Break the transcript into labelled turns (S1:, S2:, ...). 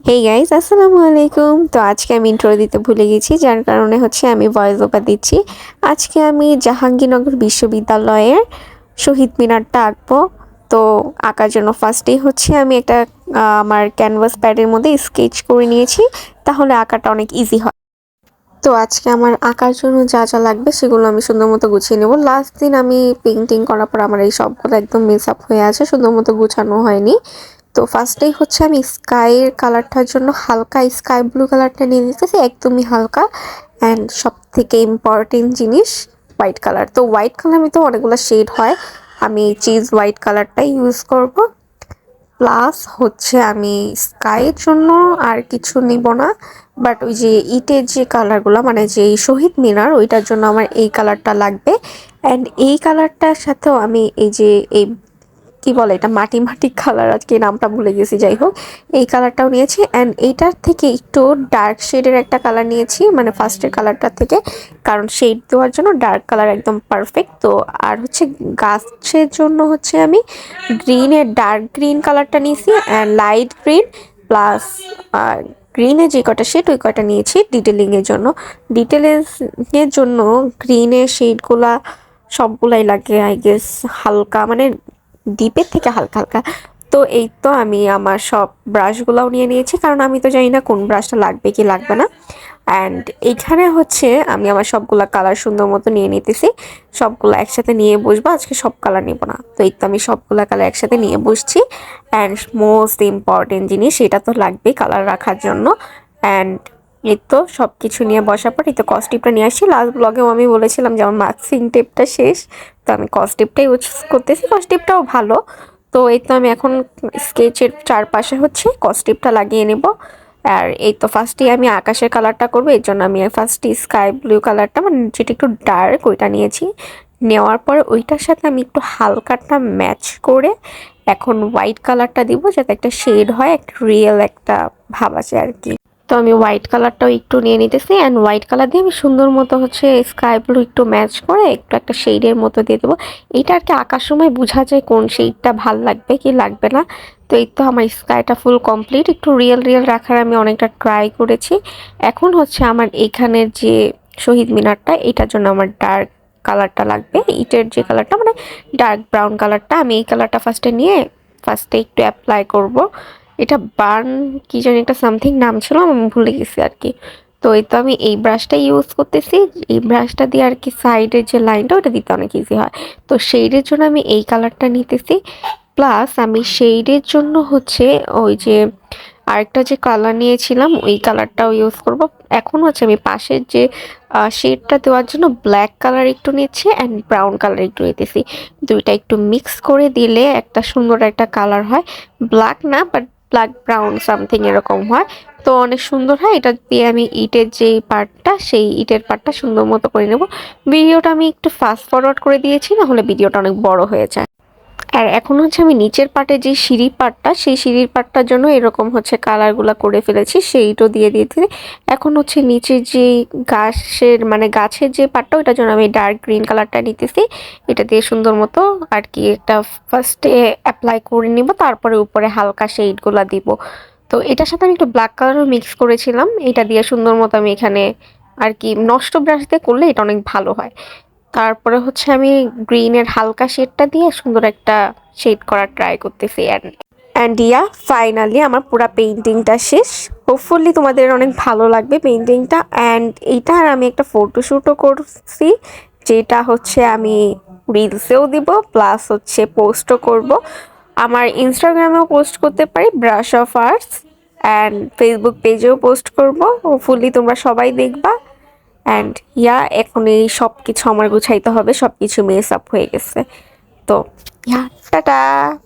S1: Hey guys, আসসালামু আলাইকুম। তো আজকে আমি ইন্ট্রো দিতে ভুলে গেছি, যার কারণে হচ্ছে আমি ভয়েস ওভার দিচ্ছি। আজকে আমি জাহাঙ্গীরনগর বিশ্ববিদ্যালয়ের শহীদ মিনারটা আঁকবো। তো আঁকার জন্য ফার্স্টেই হচ্ছে আমি একটা আমার ক্যানভাস প্যাডের মধ্যে স্কেচ করে নিয়েছি, তাহলে আঁকাটা অনেক ইজি হয়। তো আজকে আমার আঁকার জন্য যা যা লাগবে সেগুলো আমি সুন্দর মতো গুছিয়ে নেব। লাস্ট দিন আমি পেইন্টিং করার পর আমার এই সবগুলো একদম মিক্স আপ হয়ে আছে, সুন্দর মতো গুছানো হয়নি। তো ফার্স্টেই হচ্ছে আমি স্কাইয়ের কালারটার জন্য হালকা স্কাই ব্লু কালারটা নিয়ে নিতেছি, একদমই হালকা। অ্যান্ড সব থেকে ইম্পর্টেন্ট জিনিস হোয়াইট কালার। তো হোয়াইট কালার আমি তো অনেকগুলো শেড হয়, আমি চিজ হোয়াইট কালারটাই ইউজ করব। প্লাস হচ্ছে আমি স্কাইয়ের জন্য আর কিছু নিব না, বাট ওই যে ইটের যে কালারগুলো, মানে যে শহীদ মিনার, ওইটার জন্য আমার এই কালারটা লাগবে। অ্যান্ড এই কালারটার সাথেও আমি এই যে এই কি বলে এটা, মাটি মাটি কালার, আজকে নামটা ভুলে গেছি, যাই হোক এই কালারটাও নিয়েছি। অ্যান্ড এইটার থেকে একটু ডার্ক শেডের একটা কালার নিয়েছি, মানে ফার্স্টের কালারটার থেকে, কারণ শেড দেওয়ার জন্য ডার্ক কালার একদম পারফেক্ট। তো আর হচ্ছে গাছের জন্য হচ্ছে আমি গ্রিনের ডার্ক গ্রিন কালারটা নিয়েছি, অ্যান্ড লাইট গ্রিন প্লাস গ্রিনের যে কটা শেড ওই কটা নিয়েছি ডিটেলিংয়ের জন্য। ডিটেলিংয়ের জন্য গ্রিনের শেডগুলা সবগুলাই লাগে আই গেস, হালকা মানে ডিপের থেকে হালকা হালকা। তো এই তো আমি আমার সব ব্রাশগুলোও নিয়ে নিয়েছি, কারণ আমি তো জানি না কোন ব্রাশটা লাগবে কি লাগবে না। অ্যান্ড এইখানে হচ্ছে আমি আমার সবগুলা কালার সুন্দর মতো নিয়ে নিতেছি, সবগুলো একসাথে নিয়ে বসবো। আজকে সব কালার নিব না, তো এই তো আমি সবগুলা কালার একসাথে নিয়ে বসছি। অ্যান্ড মোস্ট ইম্পর্টেন্ট জিনিস, এটা তো লাগবেই কালার রাখার জন্য। অ্যান্ড এই তো সব কিছু নিয়ে বসার পর এই তো কস্টিপটা নিয়ে আসছি। লাস্ট ব্লগেও আমি বলেছিলাম যে আমার মাস্কিং টেপটা শেষ, তো আমি কস্টিপটাই ইউজ করতেছি, কস্টিপটাও ভালো। তো এই তো আমি এখন স্কেচের চারপাশে হচ্ছে কস্টিপটা লাগিয়ে নেব। আর এই তো ফার্স্টেই আমি আকাশের কালারটা করবো, এর জন্য আমি ফার্স্টে স্কাই ব্লু কালারটা, মানে যেটা একটু ডার্ক, ওইটা নিয়েছি। নেওয়ার পরে ওইটার সাথে আমি একটু হালকাটা ম্যাচ করে এখন হোয়াইট কালারটা দিব, যাতে একটা শেড হয়, একটা রিয়েল একটা ভাব আছে আর কি। তো আমি হোয়াইট কালারটাও একটু নিয়ে নিতেছি, অ্যান্ড হোয়াইট কালার দিয়ে আমি সুন্দর মতো হচ্ছে স্কাই ব্লু একটু ম্যাচ করে একটু একটা শেডের মতো দিয়ে দেবো। এইটা আর কি আঁকার সময় বোঝা যায় কোন শেডটা ভাল লাগবে কি লাগবে না। তো এই তো আমার স্কাইটা ফুল কমপ্লিট, একটু রিয়েল রিয়েল রাখার আমি অনেকটা ট্রাই করেছি। এখন হচ্ছে আমার এইখানের যে শহীদ মিনারটা, এটার জন্য আমার ডার্ক কালারটা লাগবে, ইটের যে কালারটা, মানে ডার্ক ব্রাউন কালারটা। আমি এই কালারটা ফার্স্টে একটু অ্যাপ্লাই করব। এটা বার্ন কি জানি একটা সামথিং নাম ছিল, আমি ভুলে গেছি আর কি। তো এই তো আমি এই ব্রাশটা ইউজ করতেছি, এই ব্রাশটা দিয়ে আর কি সাইডের যে লাইনটা ওটা দিতে অনেক ইজি হয়। তো শেডের জন্য আমি এই কালারটা নিতেছি। প্লাস আমি শেডের জন্য হচ্ছে ওই যে আরেকটা যে কালার নিয়েছিলাম ওই কালারটাও ইউজ করব। এখন হচ্ছে আমি পাশের যে শেডটা দেওয়ার জন্য ব্ল্যাক কালার একটু নিচ্ছি, অ্যান্ড ব্রাউন কালার একটু নিতেছি। দুইটা একটু মিক্স করে দিলে একটা সুন্দর একটা কালার হয়। ব্ল্যাক না, বাট ব্ল্যাক ব্রাউন সামথিং এরকম হয়, তো অনেক সুন্দর হয়। এটা দিয়ে আমি ইটের যে পার্টটা, সেই ইটের পার্টটা সুন্দর মতো করে নেব। ভিডিওটা আমি একটু ফাস্ট ফরওয়ার্ড করে দিয়েছি, না হলে ভিডিওটা অনেক বড় হয়ে যায়। আর এখন হচ্ছে আমি নিচের পার্টে যে সিঁড়ি পার্টটা, সেই সিঁড়ির পার্টটার জন্য এরকম হচ্ছে কালারগুলো করে ফেলেছি, সেইটাও দিয়ে দিয়েছি। এখন হচ্ছে নিচে যে গাছের যে পার্টটা, ওইটার জন্য আমি ডার্ক গ্রিন কালারটা নিতেছি। এটা দিয়ে সুন্দর মতো আর কি একটা ফার্স্টে অ্যাপ্লাই করে নিব, তারপরে উপরে হালকা শেডগুলো দিব। তো এটার সাথে আমি একটু ব্ল্যাক কালারও মিক্স করেছিলাম, এটা দিয়ে সুন্দর মতো আমি এখানে আর কি, নষ্ট ব্রাশ দিয়ে করলে এটা অনেক ভালো হয়। তারপরে হচ্ছে আমি গ্রিনের হালকা শেডটা দিয়ে সুন্দর একটা শেড করার ট্রাই করতেছি। অ্যান্ড ইয়া ফাইনালি আমার পুরো পেইন্টিংটা শেষ। হোপফুলি তোমাদের অনেক ভালো লাগবে পেইন্টিংটা। অ্যান্ড এইটার আমি একটা ফটোশ্যুটও করছি, যেটা হচ্ছে আমি রিলসেও দিব, প্লাস হচ্ছে পোস্টও করব। আমার ইনস্টাগ্রামেও পোস্ট করতে পারি, brush of arts, and Facebook পেজেও পোস্ট করব। হোপফুলি তোমরা সবাই দেখবা। অ্যান্ড ইয়া এখন এই সব কিছু আমার গুছাইতে হবে, সব কিছু মেস আপ হয়ে গেছে। তো ইয়া, টাটা।